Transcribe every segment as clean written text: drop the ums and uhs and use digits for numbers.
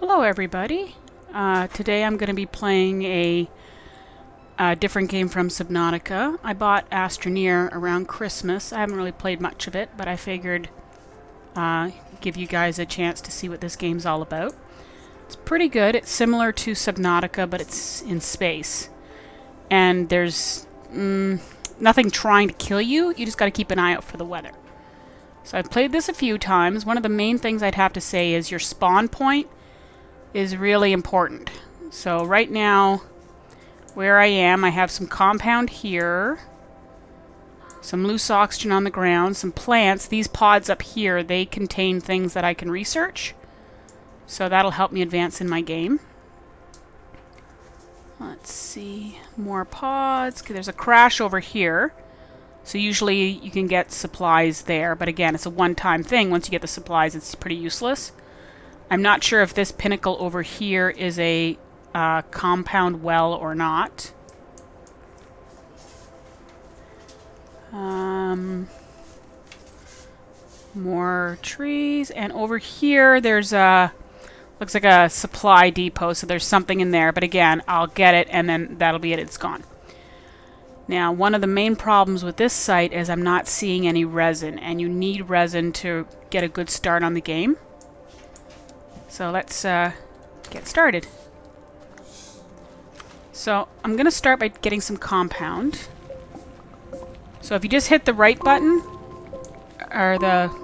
Hello everybody. Today I'm going to be playing a different game from Subnautica. I bought Astroneer around Christmas. I haven't really played much of it, but I figured give you guys a chance to see what this game's all about. It's pretty good. It's similar to Subnautica, but it's in space. And there's nothing trying to kill you. You just got to keep an eye out for the weather. So I've played this a few times. One of the main things I'd have to say is your spawn point is really important. So right now, where I am, I have some compound here, some loose oxygen on the ground, some plants. These pods up here, they contain things that I can research. So that'll help me advance in my game. Let's see, more pods. Okay, there's a crash over here. So usually you can get supplies there, but again, it's a one-time thing. Once you get the supplies, it's pretty useless. I'm not sure if this pinnacle over here is a compound well or not. More trees, and over here there's a looks like a supply depot, so there's something in there, but again, I'll get it and then that'll be it. It's gone. Now, one of the main problems with this site is I'm not seeing any resin, and you need resin to get a good start on the game. So let's get started. So I'm going to start by getting some compound. So if you just hit the right button, or the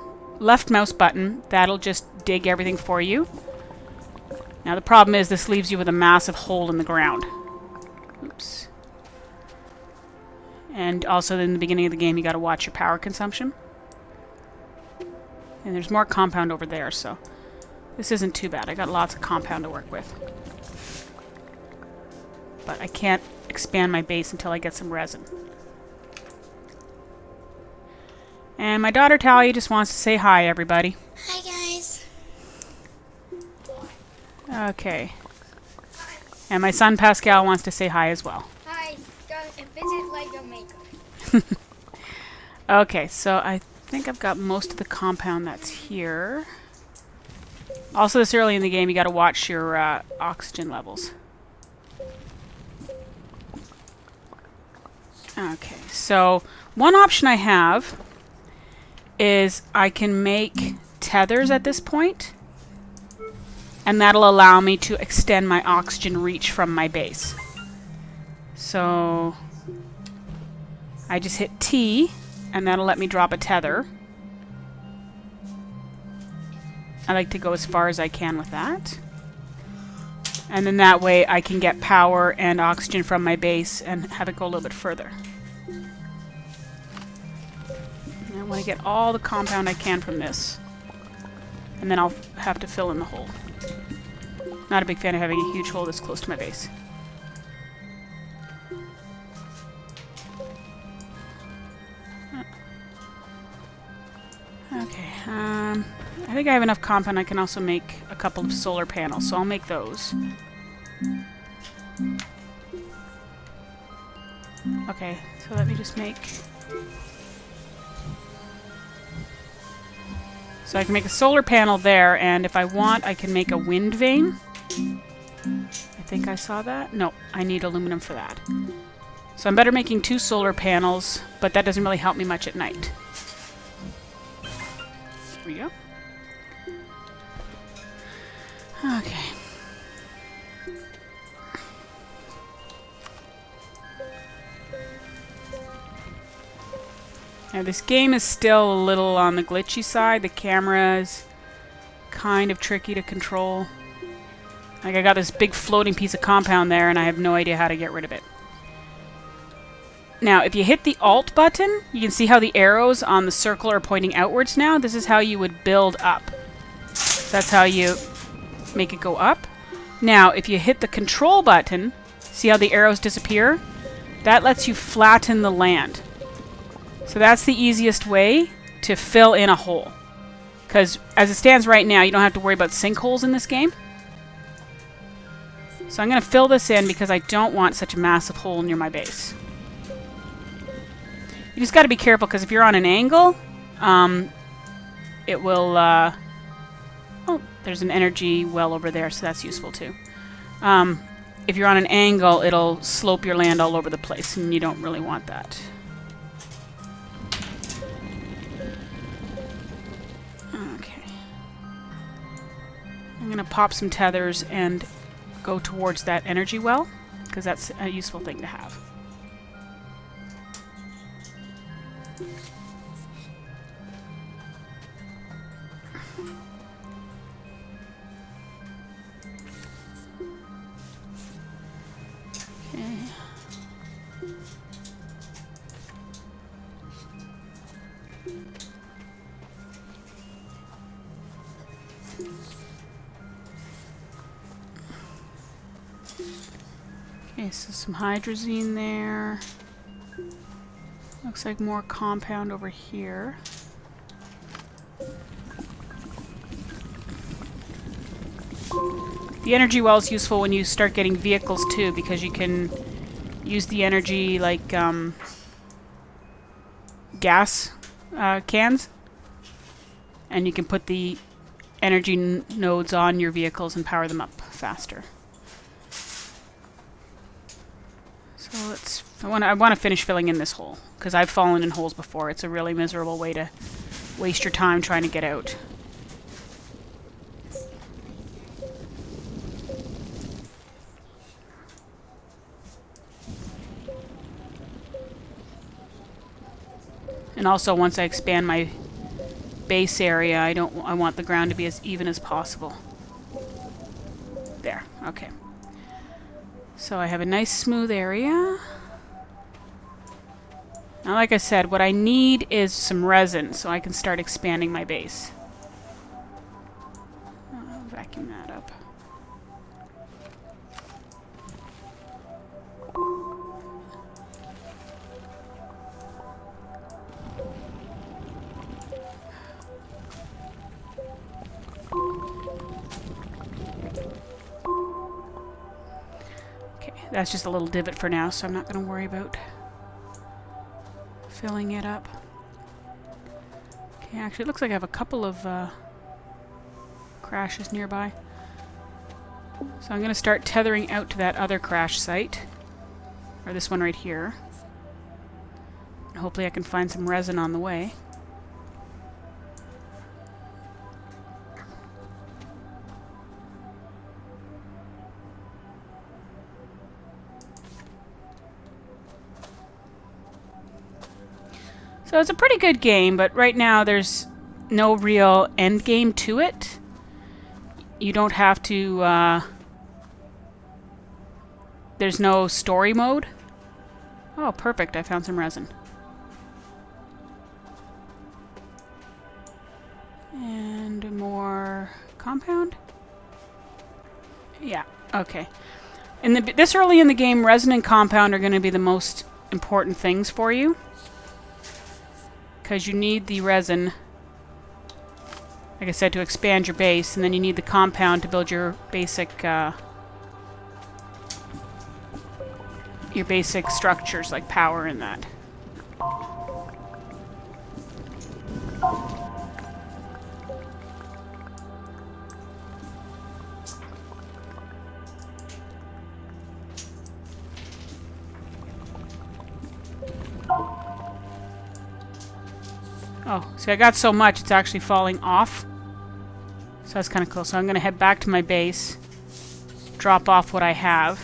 left mouse button, that'll just dig everything for you. Now the problem is this leaves you with a massive hole in the ground. Oops. And also in the beginning of the game you got to watch your power consumption. And there's more compound over there, so this isn't too bad. I got lots of compound to work with. But I can't expand my base until I get some resin. And my daughter Talia just wants to say hi, everybody. Hi, guys. Okay. And my son Pascal wants to say hi as well. Hi. Go visit Lego Maker. Okay, so I think I've got most of the compound that's here. Also, this early in the game, you got to watch your oxygen levels. Okay, so one option I have is I can make tethers at this point, and that'll allow me to extend my oxygen reach from my base. So I just hit T, and that'll let me drop a tether. I like to go as far as I can with that. And then that way I can get power and oxygen from my base and have it go a little bit further. And I want to get all the compound I can from this. And then I'll have to fill in the hole. Not a big fan of having a huge hole this close to my base. Okay, I think I have enough compound. I can also make a couple of solar panels, so I'll make those. Okay, so let me just make... So I can make a solar panel there, and if I want, I can make a wind vane. I think I saw that. No, I need aluminum for that. So I'm better making 2 solar panels, but that doesn't really help me much at night. Here we go. Okay. Now this game is still a little on the glitchy side. The camera is kind of tricky to control. Like I got this big floating piece of compound there and I have no idea how to get rid of it. Now, if you hit the Alt button, you can see how the arrows on the circle are pointing outwards now. This is how you would build up. That's how you make it go up. Now, if you hit the Control button, see how the arrows disappear? That lets you flatten the land. So that's the easiest way to fill in a hole. Because as it stands right now, you don't have to worry about sinkholes in this game. So I'm going to fill this in because I don't want such a massive hole near my base. You just got to be careful because if you're on an angle, it will... oh, there's an energy well over there, so that's useful too. If you're on an angle, it'll slope your land all over the place, and you don't really want that. Okay. I'm going to pop some tethers and go towards that energy well, because that's a useful thing to have. Okay. Okay, so some hydrazine there. Looks like more compound over here. The energy well is useful when you start getting vehicles too, because you can use the energy like gas cans, and you can put the energy nodes on your vehicles and power them up faster. So let's. I want to finish filling in this hole, because I've fallen in holes before. It's a really miserable way to waste your time trying to get out. And also, once I expand my base area, I want the ground to be as even as possible. There. Okay. So I have a nice smooth area. Now, like I said, what I need is some resin so I can start expanding my base. Vacuum that up. Okay, that's just a little divot for now, so I'm not going to worry about filling it up. Okay, actually it looks like I have a couple of crashes nearby. So I'm going to start tethering out to that other crash site. Or this one right here. And hopefully I can find some resin on the way. So it's a pretty good game, but right now there's no real end game to it. You don't have to, there's no story mode. Oh, perfect, I found some resin. And more compound? Yeah, okay. This early in the game, resin and compound are going to be the most important things for you, because you need the resin, like I said, to expand your base, and then you need the compound to build your basic structures like power and that. Oh, see, I got so much, it's actually falling off. So that's kind of cool. So I'm going to head back to my base, drop off what I have.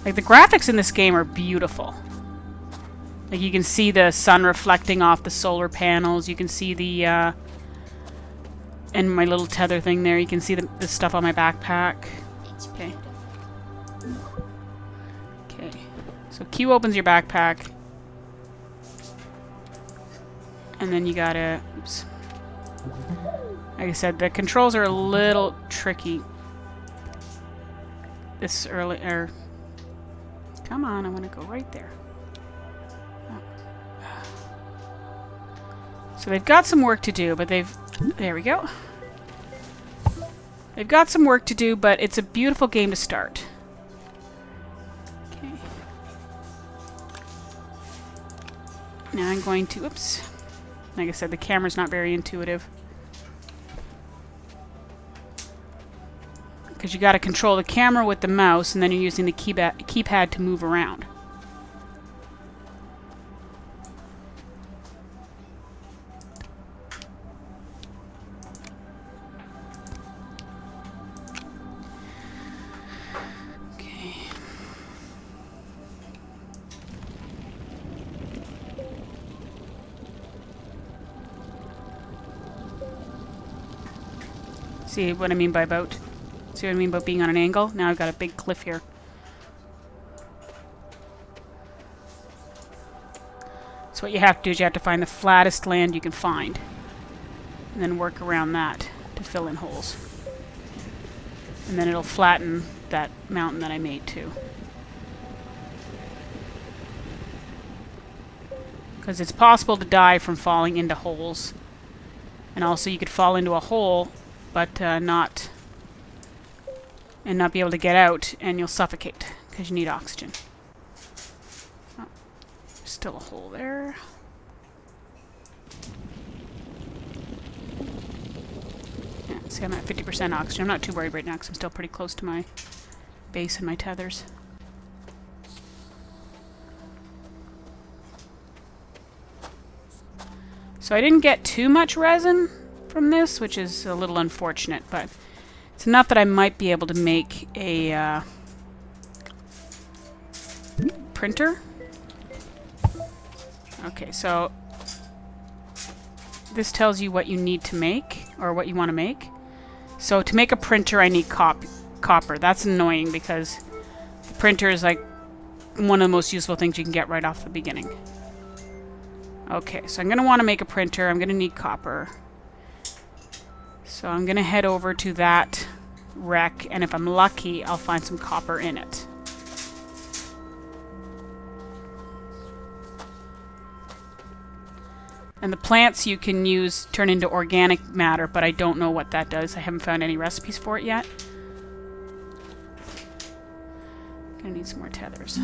Like, the graphics in this game are beautiful. Like, you can see the sun reflecting off the solar panels. You can see the, and my little tether thing there. You can see the stuff on my backpack. Okay. Okay. So Q opens your backpack. And then you gotta, oops. Like I said, the controls are a little tricky. This early, come on, I want to go right there. Oh. So they've got some work to do, but there we go. They've got some work to do, but it's a beautiful game to start. Okay. Now I'm going to, oops. Like I said, the camera's not very intuitive. Because you got to control the camera with the mouse, and then you're using the keypad to move around. Okay. See what I mean by about? See what I mean about being on an angle? Now I've got a big cliff here. So what you have to do is you have to find the flattest land you can find. And then work around that to fill in holes. And then it'll flatten that mountain that I made too. Because it's possible to die from falling into holes. And also you could fall into a hole, but not be able to get out, and you'll suffocate because you need oxygen. Oh, still a hole there. Yeah, see, I'm at 50% oxygen. I'm not too worried right now because I'm still pretty close to my base and my tethers. So I didn't get too much resin from this, which is a little unfortunate, but it's enough that I might be able to make a printer. Okay, so this tells you what you need to make, or what you want to make. So to make a printer, I need copper. That's annoying because the printer is like one of the most useful things you can get right off the beginning. Okay, so I'm going to want to make a printer. I'm going to need copper. So I'm going to head over to that wreck, and if I'm lucky, I'll find some copper in it. And the plants you can use turn into organic matter, but I don't know what that does. I haven't found any recipes for it yet. Gonna need some more tethers.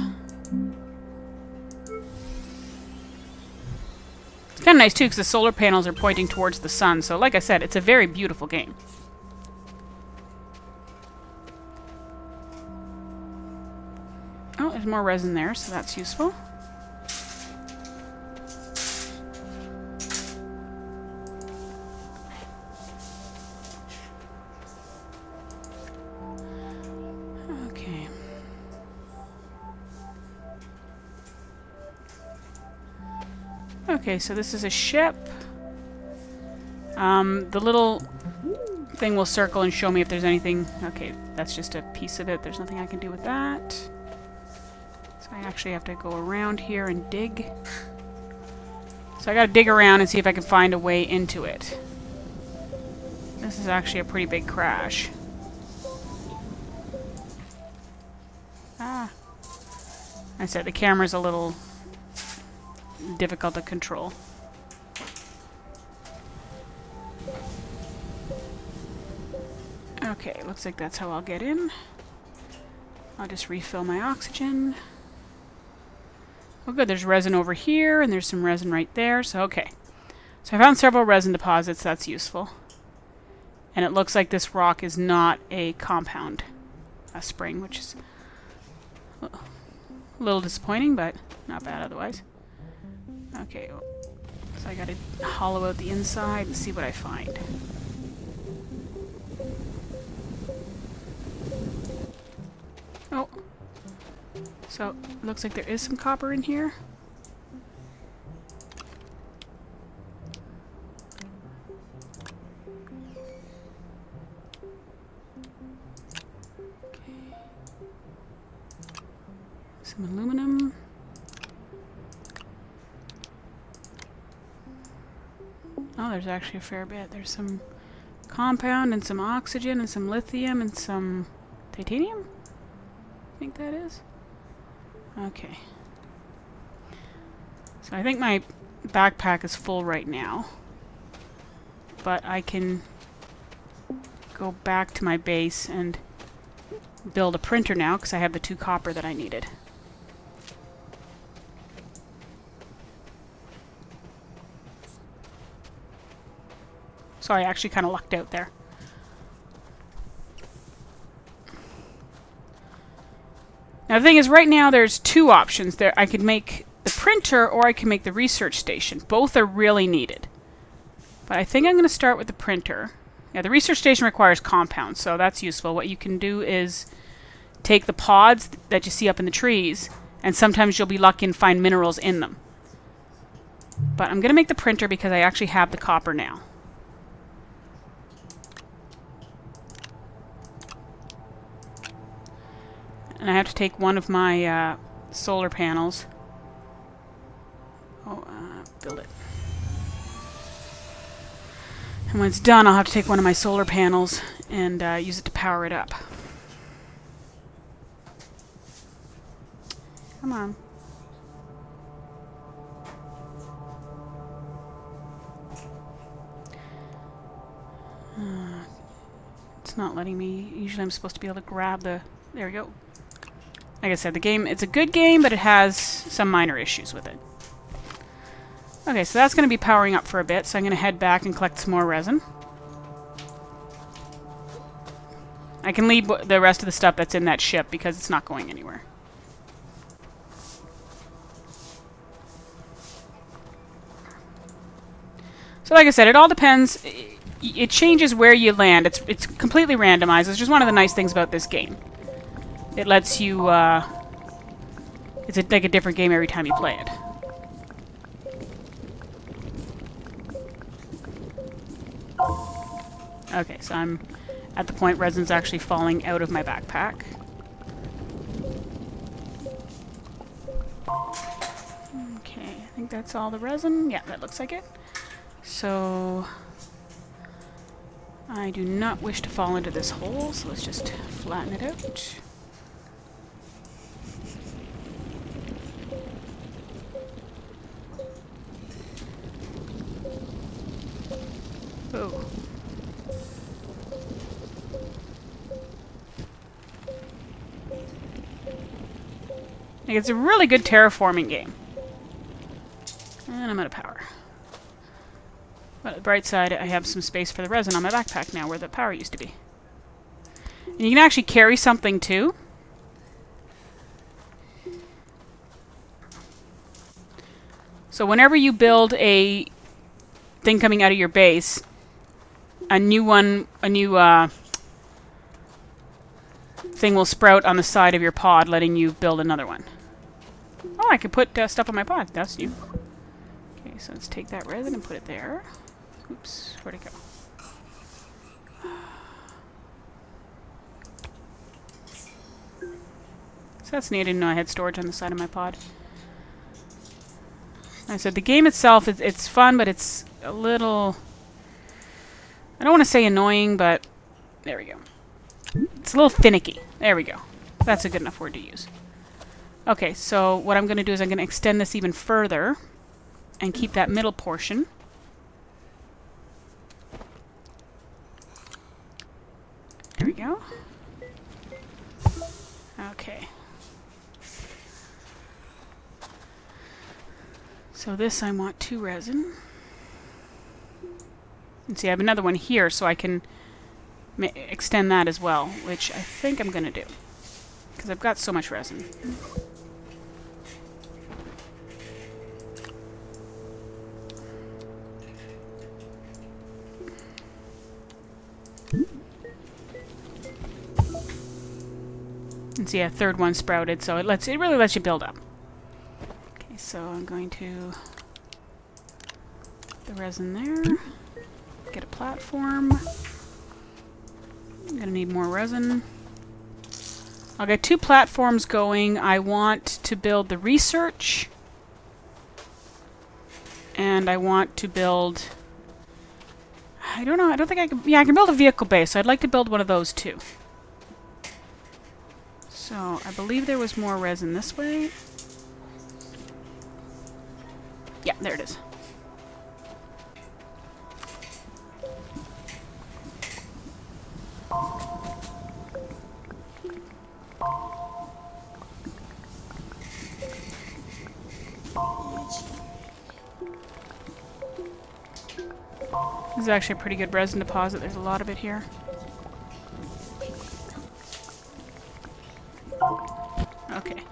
It's kind of nice too because the solar panels are pointing towards the sun. So like I said, it's a very beautiful game. Oh, there's more resin there, so that's useful. Okay. Okay, so this is a ship. The little thing will circle and show me if there's anything. Okay, that's just a piece of it. There's nothing I can do with that. So I actually have to go around here and dig. So I gotta dig around and see if I can find a way into it. This is actually a pretty big crash. Ah. I said the camera's a little difficult to control. Okay, looks like that's how I'll get in. I'll just refill my oxygen. Oh good, there's resin over here, and there's some resin right there, so okay. So I found several resin deposits, that's useful. And it looks like this rock is not a compound, a spring, which is a little disappointing, but not bad otherwise. Okay, so I gotta hollow out the inside and see what I find. Oh. So, looks like there is some copper in here. Okay. Some aluminum. Oh, there's actually a fair bit. There's some compound and some oxygen and some lithium and some titanium? I think that is. Okay. So I think my backpack is full right now. But I can go back to my base and build a printer now because I have the 2 copper that I needed. Sorry, I actually kind of lucked out there. Now the thing is, right now there's two options. There, I could make the printer or I can make the research station. Both are really needed. But I think I'm going to start with the printer. Yeah, the research station requires compounds, so that's useful. What you can do is take the pods that you see up in the trees, and sometimes you'll be lucky and find minerals in them. But I'm going to make the printer because I actually have the copper now. And I have to take one of my solar panels. Build it. And when it's done, I'll have to take one of my solar panels and use it to power it up. Come on. It's not letting me. Usually I'm supposed to be able to grab the... There we go. Like I said, the game, it's a good game, but it has some minor issues with it. Okay, so that's going to be powering up for a bit, so I'm going to head back and collect some more resin. I can leave the rest of the stuff that's in that ship because it's not going anywhere. So like I said, it all depends. It changes where you land. It's completely randomized. It's just one of the nice things about this game. It lets you... it's like a different game every time you play it. Okay, so I'm at the point resin's actually falling out of my backpack. Okay, I think that's all the resin. Yeah, that looks like it. So I do not wish to fall into this hole, so let's just flatten it out. Oh. It's a really good terraforming game. And I'm out of power. But on the bright side, I have some space for the resin on my backpack now where the power used to be. And you can actually carry something too. So whenever you build a thing coming out of your base, a new thing will sprout on the side of your pod, letting you build another one. Oh, I can put stuff on my pod. That's new. Okay, so let's take that resin and put it there. Oops, where'd it go? So that's neat. I didn't know I had storage on the side of my pod. Like I said, the game itself, it's fun, but it's a little... I don't want to say annoying, but... There we go. It's a little finicky. There we go. That's a good enough word to use. Okay, so what I'm going to do is I'm going to extend this even further and keep that middle portion. There we go. Okay. So this I want 2 resin. And see, I have another one here, so I can extend that as well, which I think I'm going to do. Because I've got so much resin. And see, a third one sprouted, so it really lets you build up. Okay, so I'm going to put the resin there. Get a platform. I'm gonna need more resin. I'll get 2 platforms going. I want to build the research. And I want to build... I don't know, I don't think I can... Yeah, I can build a vehicle base, so I'd like to build one of those too. So, I believe there was more resin this way. Yeah, there it is. This is actually a pretty good resin deposit. There's a lot of it here. Okay.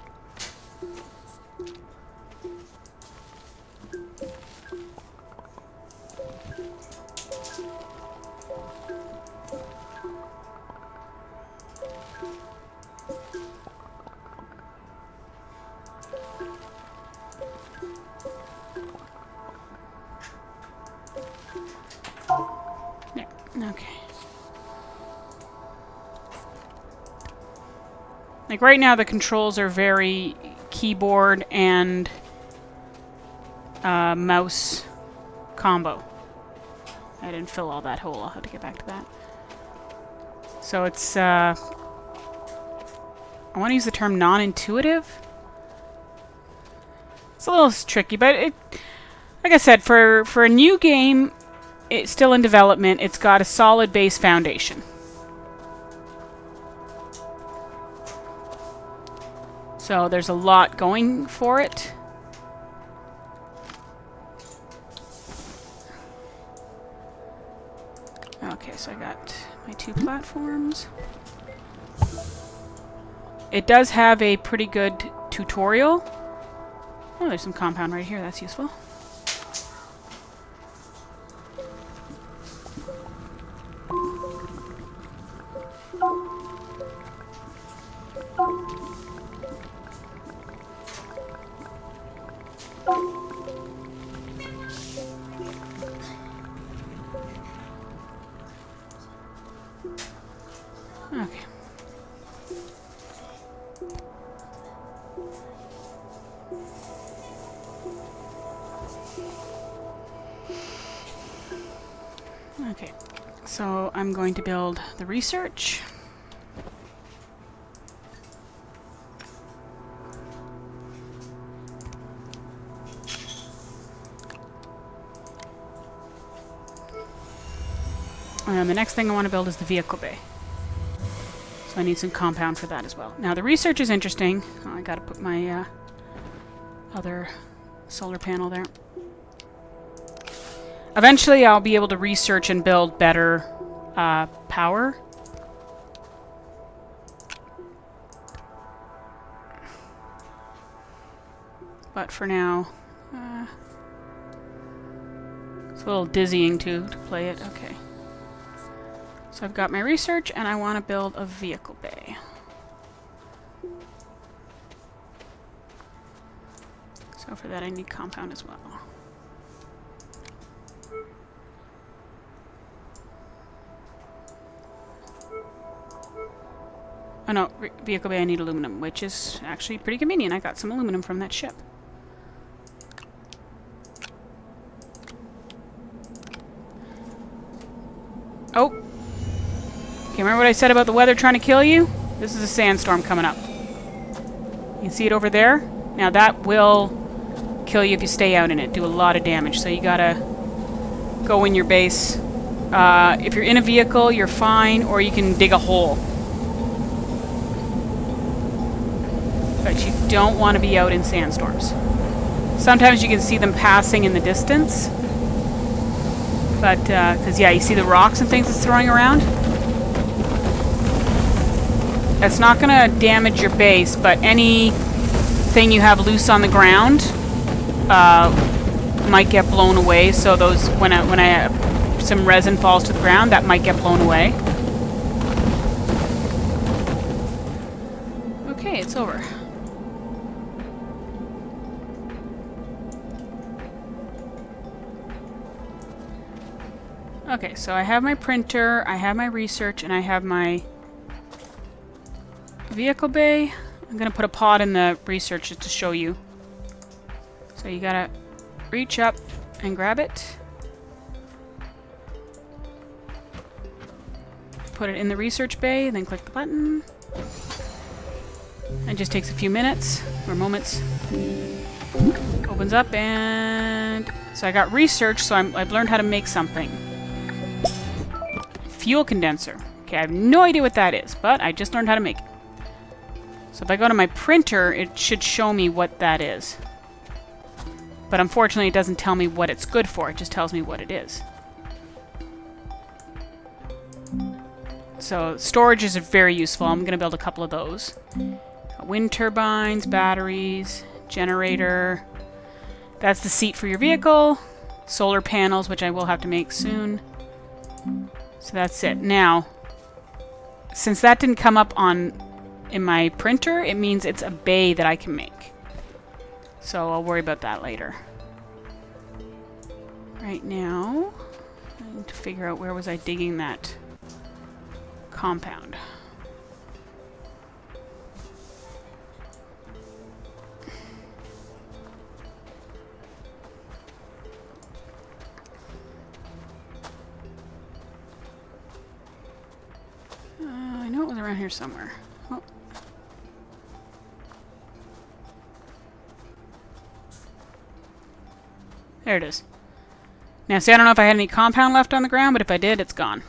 There. Okay. Like right now the controls are very keyboard and mouse combo. I didn't fill all that hole. I'll have to get back to that. So it's, I want to use the term non-intuitive. It's a little tricky, but it, like I said, for a new game, it's still in development. It's got a solid base foundation. So there's a lot going for it. Okay, so I got my 2 platforms. It does have a pretty good tutorial. Oh, there's some compound right here. That's useful. Okay. Okay, so I'm going to build the research. And the next thing I want to build is the vehicle bay. So I need some compound for that as well. Now the research is interesting. Oh, I gotta put my other solar panel there. Eventually I'll be able to research and build better power. But for now, it's a little dizzying to play it. Okay. So I've got my research and I want to build a vehicle bay. So for that I need compound as well. Oh no, vehicle bay I need aluminum, which is actually pretty convenient. I got some aluminum from that ship. Oh! Okay, remember what I said about the weather trying to kill you? This is a sandstorm coming up. You can see it over there? Now that will kill you if you stay out in it. Do a lot of damage, so you gotta go in your base. If you're in a vehicle, you're fine, or you can dig a hole. But you don't want to be out in sandstorms. Sometimes you can see them passing in the distance. But, because, yeah, you see the rocks and things it's throwing around? That's not going to damage your base, but anything you have loose on the ground might get blown away. So those, when some resin falls to the ground, that might get blown away. Okay, it's over. Okay, so I have my printer, I have my research, and I have my vehicle bay. I'm gonna put a pod in the research just to show you. So you gotta reach up and grab it. Put it in the research bay, then click the button. It just takes a few minutes, or moments. Opens up, and so I got research, so I've learned how to make something. Fuel condenser. Okay, I have no idea what that is, but I just learned how to make it. So if I go to my printer, it should show me what that is. But unfortunately, it doesn't tell me what it's good for. It just tells me what it is. So storage is very useful. I'm going to build a couple of those. Wind turbines, batteries, generator. That's the seat for your vehicle. Solar panels, which I will have to make soon. So that's it. Now, since that didn't come up in my printer, it means it's a bay that I can make. So I'll worry about that later. Right now, I need to figure out where was I digging that compound. I know it was around here somewhere. Oh. There it is. Now, see, I don't know if I had any compound left on the ground, but if I did, it's gone.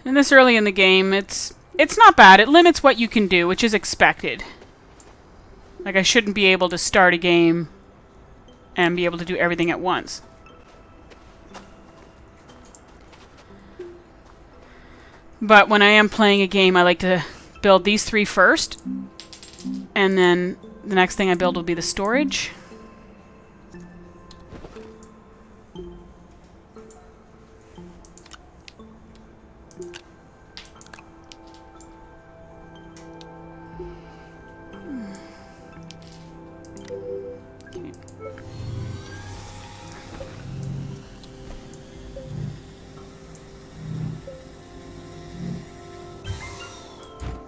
And this early in the game, it's not bad. It limits what you can do, which is expected. Like, I shouldn't be able to start a game and be able to do everything at once. But when I am playing a game, I like to build these 3 first. And then the next thing I build will be the storage.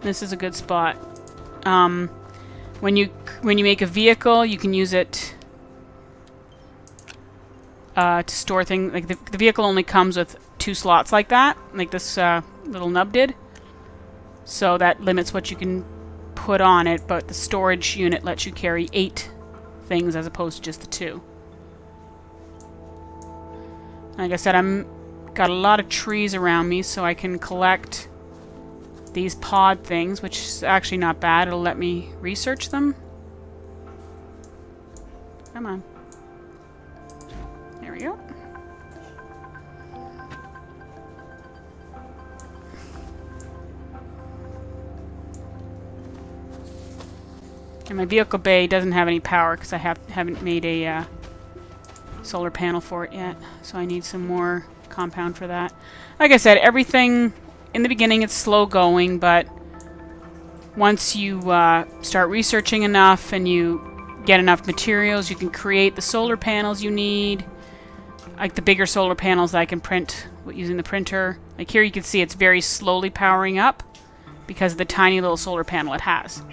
This is a good spot. When you make a vehicle, you can use it to store things. Like the vehicle only comes with 2 slots like that, like this little nub did. So that limits what you can put on it, but the storage unit lets you carry 8 things as opposed to just the 2. Like I said, got a lot of trees around me, so I can collect these pod things, which is actually not bad. It'll let me research them. Come on. There we go. And my vehicle bay doesn't have any power because I haven't made a solar panel for it yet. So I need some more compound for that. Like I said, everything in the beginning it's slow going, but once you start researching enough and you get enough materials, you can create the solar panels you need. Like the bigger solar panels that I can print using the printer. Like here you can see it's very slowly powering up because of the tiny little solar panel it has.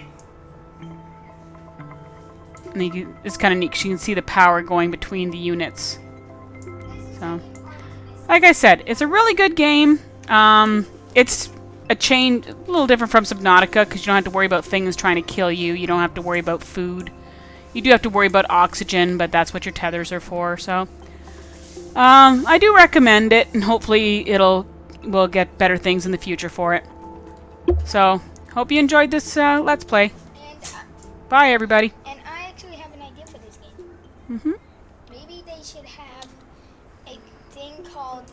And it's kind of neat because you can see the power going between the units. So, like I said, it's a really good game. It's a little different from Subnautica because you don't have to worry about things trying to kill you. You don't have to worry about food. You do have to worry about oxygen, but that's what your tethers are for. So, I do recommend it, and hopefully we'll get better things in the future for it. So, hope you enjoyed this Let's Play. And, Bye, everybody. and I actually have an idea for this game. Mm-hmm. Maybe they should have a thing called